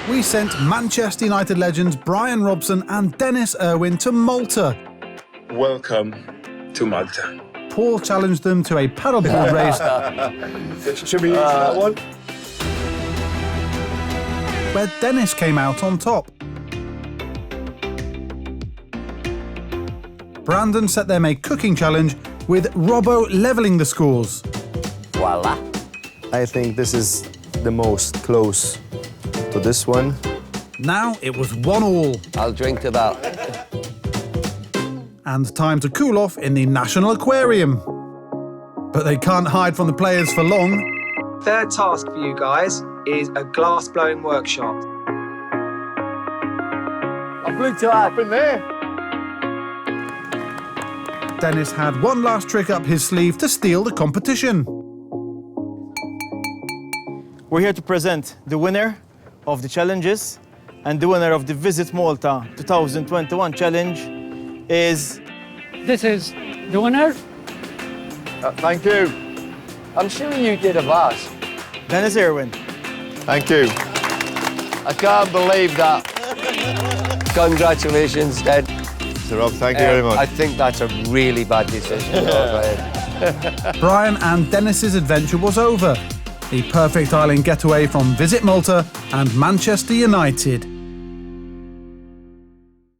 we sent Manchester United legends Bryan, Robson and Denis Irwin to Malta. Welcome to Malta. Paul challenged them to a paddleboard race Should we use that one? where Denis came out on top. Brandon set them a cooking challenge with Robbo levelling the scores. Voila. I think this is the most close to this one. Now it was 1-1 I'll drink to that. and time to cool off in the National Aquarium. But they can't hide from the players for long. Third task for you guys is a glass blowing workshop. I blew to up in there. Denis had one last trick up his sleeve to steal the competition. We're here to present the winner of the challenges, and the winner of the Visit Malta 2021 challenge is... This is the winner. Thank you. I'm sure you did a vase. Denis Irwin. Thank you. I can't believe that. Congratulations, Dad. So Rob, thank you very much. I think that's a really bad decision. Bryan and Denis's adventure was over. The perfect island getaway from Visit Malta and Manchester United.